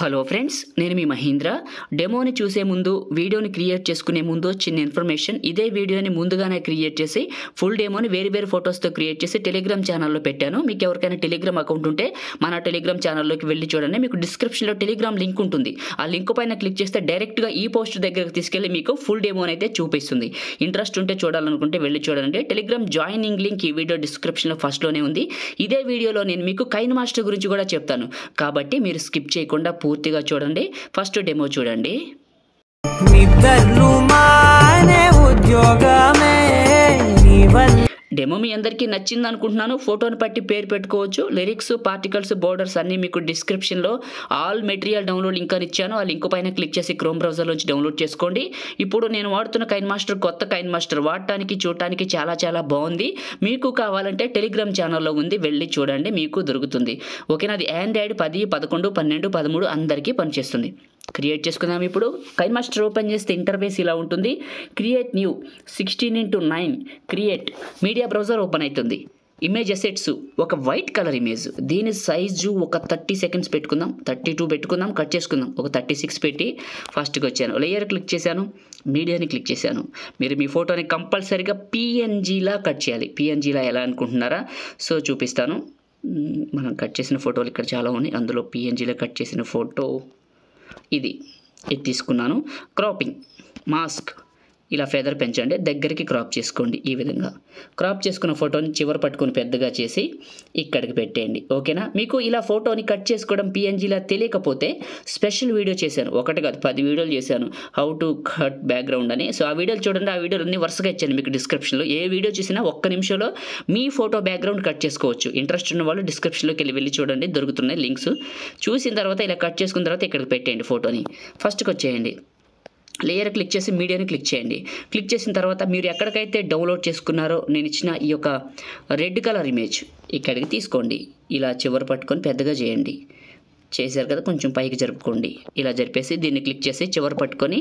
Hello friends, నేను మీ మహేంద్ర. డెమోని చూసే ముందు, వీడియోని క్రియేట్ చేసుకునే ముందు చిన్న ఇన్ఫర్మేషన్. ఇదే వీడియోని ముందుగానే క్రియేట్ చేసి ఫుల్ డెమోని వేరు ఫొటోస్తో క్రియేట్ చేసి టెలిగ్రామ్ ఛానల్లో పెట్టాను. మీకు ఎవరికైనా టెలిగ్రామ్ అకౌంట్ ఉంటే మన టెలిగ్రామ్ ఛానల్లోకి వెళ్ళి చూడండి. మీకు డిస్క్రిప్షన్లో టెలిగ్రామ్ లింక్ ఉంటుంది. ఆ లింక్ పైన క్లిక్ చేస్తే డైరెక్ట్గా ఈ పోస్ట్ దగ్గరకు తీసుకెళ్ళి మీకు ఫుల్ డెమోని అయితే చూపిస్తుంది. ఇంట్రెస్ట్ ఉంటే చూడాలనుకుంటే వెళ్ళి చూడండి. టెలిగ్రామ్ జాయినింగ్ లింక్ ఈ వీడియో డిస్క్రిప్షన్లో ఫస్ట్లోనే ఉంది. ఇదే వీడియోలో నేను మీకు కైన్మాస్టర్ గురించి కూడా చెప్తాను, కాబట్టి మీరు స్కిప్ చేయకుండా పూర్తిగా చూడండి. ఫస్ట్ డెమో చూడండి. డెమో మీ అందరికీ నచ్చింది అనుకుంటున్నాను. ఫోటోని బట్టి పేరు పెట్టుకోవచ్చు. లిరిక్స్, పార్టికల్స్, బోర్డర్స్ అన్నీ మీకు డిస్క్రిప్షన్లో ఆల్ మెటీరియల్ డౌన్లోడ్ లింక్ అని ఇచ్చాను. ఆ లింక్ పైన క్లిక్ చేసి క్రోమ్ బ్రౌజర్లోంచి డౌన్లోడ్ చేసుకోండి. ఇప్పుడు నేను వాడుతున్న కైన్మాస్టర్ కొత్త కైన్మాస్టర్, వాడటానికి చూడటానికి చాలా బాగుంది. మీకు కావాలంటే టెలిగ్రామ్ ఛానల్లో ఉంది, వెళ్ళి చూడండి, మీకు దొరుకుతుంది. ఓకేనా? అది ఆండ్రాయిడ్ 10, 11, 12, 13 అందరికీ పనిచేస్తుంది. క్రియేట్ చేసుకుందాం. ఇప్పుడు కైన్మాస్టర్ ఓపెన్ చేస్తే ఇంటర్ఫేస్ ఇలా ఉంటుంది. Create new 16:9 create media browser open అవుతుంది. ఇమేజ్ అసెట్స్ ఒక వైట్ కలర్ ఇమేజ్, దీని సైజు ఒక 30 సెకండ్స్ పెట్టుకుందాం, 32 పెట్టుకుందాం, కట్ చేసుకుందాం. ఒక 36 పెట్టి ఫస్ట్కి వచ్చాను. లేయర్ క్లిక్ చేశాను, మీడియాని క్లిక్ చేశాను. మీరు మీ ఫోటోని కంపల్సరీగా పిఎన్జీలా కట్ చేయాలి. పిఎన్జీలా ఎలా అనుకుంటున్నారా? సో చూపిస్తాను. మనం కట్ చేసిన ఫోటోలు ఇక్కడ చాలా ఉన్నాయి. అందులో పిఎన్జీలో కట్ చేసిన ఫోటో ఇది తీసుకున్నాను. క్రాపింగ్ మాస్క్, ఇలా ఫెదర్ పెంచండి, దగ్గరికి క్రాప్ చేసుకోండి. ఈ విధంగా క్రాప్ చేసుకున్న ఫోటోని చివరి పట్టుకొని పెద్దగా చేసి ఇక్కడికి పెట్టేయండి. ఓకేనా? మీకు ఇలా ఫోటోని కట్ చేసుకోవడం పిఎన్జీలా తెలియకపోతే స్పెషల్ వీడియో చేశాను. ఒకటి కాదు 10 వీడియోలు చేశాను, హౌ టు కట్ బ్యాక్గ్రౌండ్ అని. సో ఆ వీడియోలు చూడండి. ఆ వీడియోలు అన్ని వరుసగా ఇచ్చాను మీకు డిస్క్రిప్షన్లో. ఏ వీడియో చూసినా 1 నిమిషంలో మీ ఫోటో బ్యాక్గ్రౌండ్ కట్ చేసుకోవచ్చు. ఇంట్రెస్ట్ ఉన్న వాళ్ళు డిస్క్రిప్షన్లోకి వెళ్ళి చూడండి, దొరుకుతున్నాయి లింక్స్. చూసిన తర్వాత ఇలా కట్ చేసుకున్న తర్వాత ఇక్కడికి పెట్టేయండి ఫోటోని. ఫస్ట్కి వచ్చేయండి. లేయర్ క్లిక్ చేసి మీడియాని క్లిక్ చేయండి. క్లిక్ చేసిన తర్వాత మీరు ఎక్కడికైతే డౌన్లోడ్ చేసుకున్నారో నేను ఇచ్చిన ఈ యొక్క రెడ్ కలర్ ఇమేజ్ ఇక్కడికి తీసుకోండి. ఇలా చివరి పట్టుకొని పెద్దగా చేయండి. చేశారు కదా, కొంచెం పైకి జరుపుకోండి. ఇలా జరిపేసి దీన్ని క్లిక్ చేసి చివరి పట్టుకొని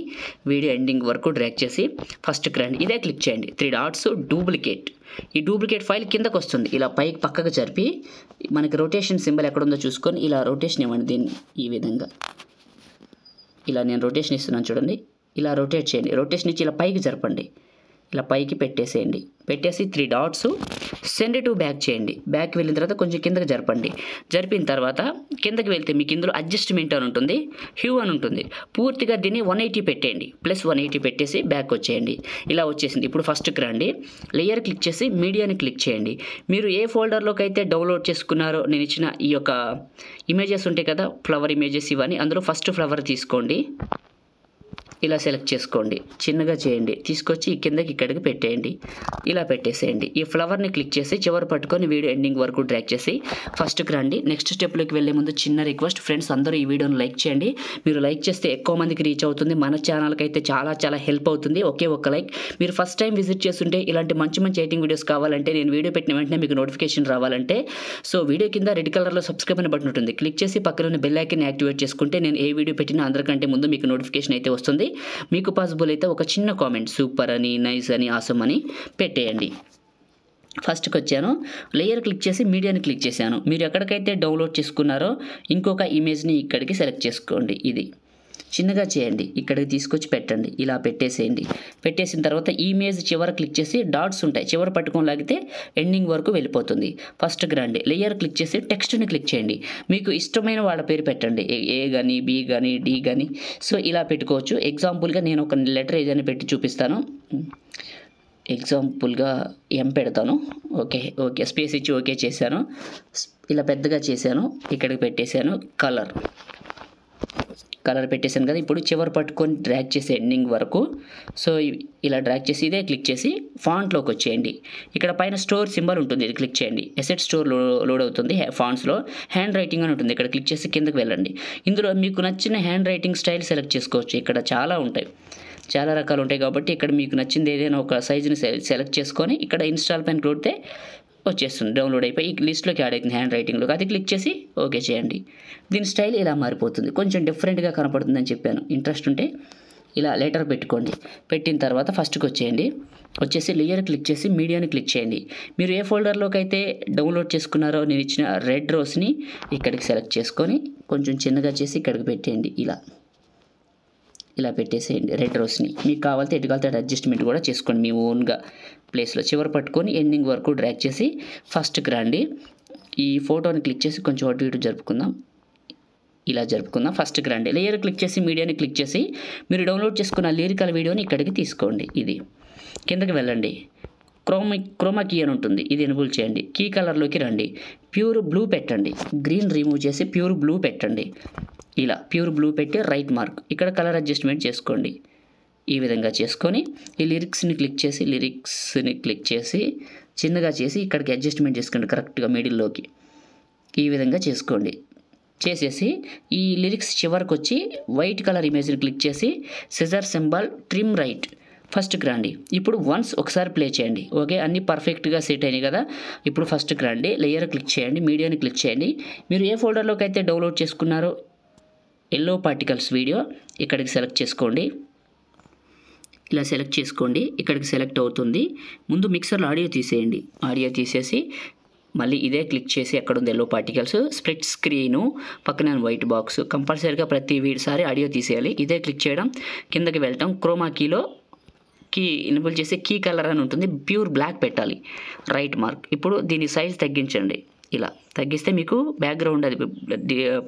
వీడియో ఎండింగ్ వరకు డ్రాగ్ చేసి ఫస్ట్కి రండి. ఇదే క్లిక్ చేయండి. 3 డాట్స్ డూప్లికేట్. ఈ డూప్లికేట్ ఫైల్ కిందకు వస్తుంది. ఇలా పైకి పక్కకు జరిపి మనకి రొటేషన్ సింబల్ ఎక్కడుందో చూసుకొని ఇలా రొటేషన్ ఇవ్వండి. దీన్ని ఈ విధంగా ఇలా నేను రొటేషన్ ఇస్తున్నాను చూడండి. ఇలా రొటేట్ చేయండి. రొటేషన్ ఇచ్చి ఇలా పైకి జరపండి. ఇలా పైకి పెట్టేసేయండి. పెట్టేసి 3 డాట్స్ సెండ్ టు బ్యాక్ చేయండి. బ్యాక్ వెళ్ళిన తర్వాత కొంచెం కిందకి జరపండి. జరిపిన తర్వాత కిందకి వెళ్తే మీకు ఇందులో అడ్జస్ట్మెంట్ అని ఉంటుంది, హ్యూ అని ఉంటుంది. పూర్తిగా దీన్ని 180 పెట్టేయండి. ప్లస్ 180 పెట్టేసి బ్యాక్ వచ్చేయండి. ఇలా వచ్చేసింది. ఇప్పుడు ఫస్ట్కి రండి. లేయర్ క్లిక్ చేసి మీడియాని క్లిక్ చేయండి. మీరు ఏ ఫోల్డర్లోకి అయితే డౌన్లోడ్ చేసుకున్నారో నేను ఇచ్చిన ఈ యొక్క ఇమేజెస్ ఉంటాయి కదా, ఫ్లవర్ ఇమేజెస్ ఇవన్నీ, అందులో ఫస్ట్ ఫ్లవర్ తీసుకోండి. ఇలా సెలెక్ట్ చేసుకోండి, చిన్నగా చేయండి, తీసుకొచ్చి కిందకి ఇక్కడికి పెట్టేయండి. ఇలా పెట్టేసేయండి. ఈ ఫ్లవర్ని క్లిక్ చేసి చివరి పట్టుకొని వీడియో ఎండింగ్ వరకు డ్రాగ్ చేసి ఫస్ట్కి రండి. నెక్స్ట్ స్టెప్లోకి వెళ్ళే ముందు చిన్న రిక్వెస్ట్ ఫ్రెండ్స్, అందరూ ఈ వీడియోని లైక్ చేయండి. మీరు లైక్ చేస్తే ఎక్కువ మందికి రీచ్ అవుతుంది. మన ఛానల్కి అయితే చాలా హెల్ప్ అవుతుంది. ఒకే ఒక్క లైక్. మీరు ఫస్ట్ టైం విజిట్ చేస్తుంటే ఇలాంటి మంచి ఎడిటింగ్ వీడియోస్ కావాలంటే, నేను వీడియో పెట్టిన వెంటనే మీకు నోటిఫికేషన్ రావాలంటే, సో వీడియో కింద రెడ్ కలర్లో సబ్స్క్రైబ్ అనే బటన్ ఉంటుంది. క్లిక్ చేసి పక్కన బెల్ ఐకాన్ యాక్టివేట్ చేసుకుంటే నేను ఏ వీడియో పెట్టినా అందరికంటే ముందు మీకు నోటిఫికేషన్ అయితే వస్తుంది. మీకు పాసిబుల్ అయితే ఒక చిన్న కామెంట్ సూపర్ అని, నైస్ అని, ఆసమ్ అని పెట్టేయండి. ఫస్ట్కి వచ్చాను. లేయర్ క్లిక్ చేసి మీడియాని క్లిక్ చేశాను. మీరు ఎక్కడికైతే డౌన్లోడ్ చేసుకున్నారో ఇంకొక ఇమేజ్ని ఇక్కడికి సెలెక్ట్ చేసుకోండి. ఇది చిన్నగా చేయండి, ఇక్కడికి తీసుకొచ్చి పెట్టండి. ఇలా పెట్టేసేయండి. పెట్టేసిన తర్వాత ఈ ఇమేజ్ చివర క్లిక్ చేసి డాట్స్ ఉంటాయి, చివర పట్టుకొని లాగితే ఎండింగ్ వరకు వెళ్ళిపోతుంది. ఫస్ట్కి రండి. లేయర్ క్లిక్ చేసి టెక్స్ట్ని క్లిక్ చేయండి. మీకు ఇష్టమైన వాళ్ళ పేరు పెట్టండి, ఏ కానీ, బి కానీ, డి కానీ. సో ఇలా పెట్టుకోవచ్చు. ఎగ్జాంపుల్గా నేను ఒక లెటర్ ఏదైనా పెట్టి చూపిస్తాను. ఎగ్జాంపుల్గా ఎం పెడతాను. ఓకే స్పేస్ ఇచ్చి ఓకే చేశాను. ఇలా పెద్దగా చేశాను, ఇక్కడికి పెట్టేశాను. కలర్ పెట్టేశాను కదా. ఇప్పుడు చివరి పట్టుకొని డ్రాగ్ చేసి ఎండింగ్ వరకు. సో ఇలా డ్రాగ్ చేసి ఇదే క్లిక్ చేసి ఫాంట్లోకి వచ్చేయండి. ఇక్కడ పైన స్టోర్ సింబల్ ఉంటుంది, ఇది క్లిక్ చేయండి. ఎసెట్ స్టోర్ లోడ్ అవుతుంది. ఫాంట్స్లో హ్యాండ్ రైటింగ్ అని ఉంటుంది, ఇక్కడ క్లిక్ చేసి కిందకి వెళ్ళండి. ఇందులో మీకు నచ్చిన హ్యాండ్ రైటింగ్ స్టైల్ సెలెక్ట్ చేసుకోవచ్చు. ఇక్కడ చాలా ఉంటాయి, చాలా రకాలు ఉంటాయి. కాబట్టి ఇక్కడ మీకు నచ్చింది ఏదైనా ఒక సైజుని సెలెక్ట్ చేసుకొని ఇక్కడ ఇన్స్టాల్ పైన కొడితే వచ్చేస్తుంది, డౌన్లోడ్ అయిపోయి ఈ లిస్ట్లోకి యాడ్ అవుతుంది హ్యాండ్ రైటింగ్లో. అది క్లిక్ చేసి ఓకే చేయండి. దీని స్టైల్ ఇలా మారిపోతుంది, కొంచెం డిఫరెంట్గా కనపడుతుందని చెప్పాను. ఇంట్రెస్ట్ ఉంటే ఇలా లెటర్ పెట్టుకోండి. పెట్టిన తర్వాత ఫస్ట్కి వచ్చేసి లేయర్ క్లిక్ చేసి మీడియాని క్లిక్ చేయండి. మీరు ఏ ఫోల్డర్లోకి అయితే డౌన్లోడ్ చేసుకున్నారో నేను ఇచ్చిన రెడ్ రోస్ని ఇక్కడికి సెలెక్ట్ చేసుకొని కొంచెం చిన్నగా చేసి ఇక్కడికి పెట్టేయండి. ఇలా పెట్టేసేయండి రెడ్ రోస్ని. మీకు కావాలితే ఎటు కావాలితే అడ్జస్ట్మెంట్ కూడా చేసుకోండి మీ ఓన్గా ప్లేస్లో. చివరి పట్టుకొని ఎండింగ్ వరకు డ్రాగ్ చేసి ఫస్ట్కి రండి. ఈ ఫోటోని క్లిక్ చేసి కొంచెం అటు ఇటు జరుపుకుందాం. ఇలా జరుపుకుందాం. ఫస్ట్కి రండి. లేయర్ క్లిక్ చేసి మీడియాని క్లిక్ చేసి మీరు డౌన్లోడ్ చేసుకున్న లిరికల్ వీడియోని ఇక్కడికి తీసుకోండి. ఇది కిందకి వెళ్ళండి. క్రోమా కీ అని ఉంటుంది, ఇది ఎనేబుల్ చేయండి. కీ కలర్లోకి రండి. ప్యూర్ బ్లూ పెట్టండి. గ్రీన్ రిమూవ్ చేసి ప్యూర్ బ్లూ పెట్టండి. ఇలా ప్యూర్ బ్లూ పెట్టి రైట్ మార్క్ ఇక్కడ కలర్ అడ్జస్ట్మెంట్ చేసుకోండి. ఈ విధంగా చేసుకొని ఈ లిరిక్స్ని క్లిక్ చేసి చిన్నగా చేసి ఇక్కడికి అడ్జస్ట్మెంట్ చేసుకోండి కరెక్ట్గా మిడిల్లోకి. ఈ విధంగా చేసుకోండి. చేసేసి ఈ లిరిక్స్ చివరికి వచ్చి వైట్ కలర్ ఇమేజ్ని క్లిక్ చేసి సిజర్ సింబల్ ట్రిమ్ రైట్ ఫస్ట్కి రండి. ఇప్పుడు వన్స్ ఒకసారి ప్లే చేయండి. ఓకే, అన్నీ పర్ఫెక్ట్గా సెట్ అయినాయి కదా. ఇప్పుడు ఫస్ట్కి రండి. లేయర్ క్లిక్ చేయండి. మీడియాని క్లిక్ చేయండి. మీరు ఏ ఫోల్డర్లోకి అయితే డౌన్లోడ్ చేసుకున్నారో ఎల్లో పార్టికల్స్ వీడియో ఇక్కడికి సెలెక్ట్ చేసుకోండి. ఇలా సెలెక్ట్ చేసుకోండి. ఇక్కడికి సెలెక్ట్ అవుతుంది. ముందు మిక్సర్లో ఆడియో తీసేయండి. ఆడియో తీసేసి మళ్ళీ ఇదే క్లిక్ చేసి ఎక్కడ ఉంది ఎల్లో పార్టికల్స్ స్ప్లిట్ స్క్రీను పక్కన వైట్ బాక్స్ కంపల్సరీగా ప్రతిసారి ఆడియో తీసేయాలి. ఇదే క్లిక్ చేయడం, కిందకి వెళ్ళటం, క్రోమా కీలో కీ ఎనేబుల్ చేసి కీ కలర్ అని ఉంటుంది, ప్యూర్ బ్లాక్ పెట్టాలి, రైట్ మార్క్. ఇప్పుడు దీని సైజ్ తగ్గించండి. ఇలా తగ్గిస్తే మీకు బ్యాక్గ్రౌండ్ అది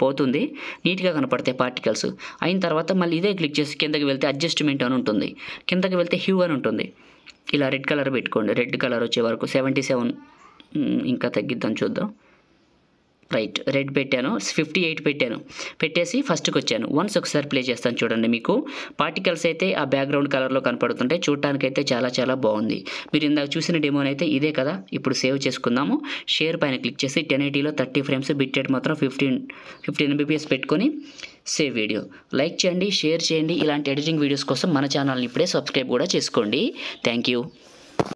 పోతుంది, నీట్గా కనపడతాయి పార్టికల్స్. అయిన తర్వాత మళ్ళీ ఇదే క్లిక్ చేసి కిందకి వెళ్తే అడ్జస్ట్మెంట్ అని ఉంటుంది, కిందకి వెళ్తే హ్యూ అని ఉంటుంది. ఇలా రెడ్ కలర్ పెట్టుకోండి. రెడ్ కలర్ వచ్చే వరకు 77 ఇంకా తగ్గిద్దాం చూద్దాం. రైట్, రెడ్ పెట్టాను, 58 పెట్టాను. పెట్టేసి ఫస్ట్కి వచ్చాను. వన్స్ ఒకసారి ప్లే చేస్తాను చూడండి. మీకు పార్టికల్స్ అయితే ఆ బ్యాక్గ్రౌండ్ కలర్లో కనపడుతుంటాయి. చూడటానికైతే చాలా బాగుంది. మీరు ఇందాక చూసిన డెమోనైతే ఇదే కదా. ఇప్పుడు సేవ్ చేసుకుందాము. షేర్ పైన క్లిక్ చేసి 1080లో 30 ఫ్రేమ్స్, బిట్ రేట్ మాత్రం 15 mbps పెట్టుకొని సేవ్ వీడియో. లైక్ చేయండి, షేర్ చేయండి. ఇలాంటి ఎడిటింగ్ వీడియోస్ కోసం మన ఛానల్ని ఇప్పుడే సబ్స్క్రైబ్ కూడా చేసుకోండి. Thank you.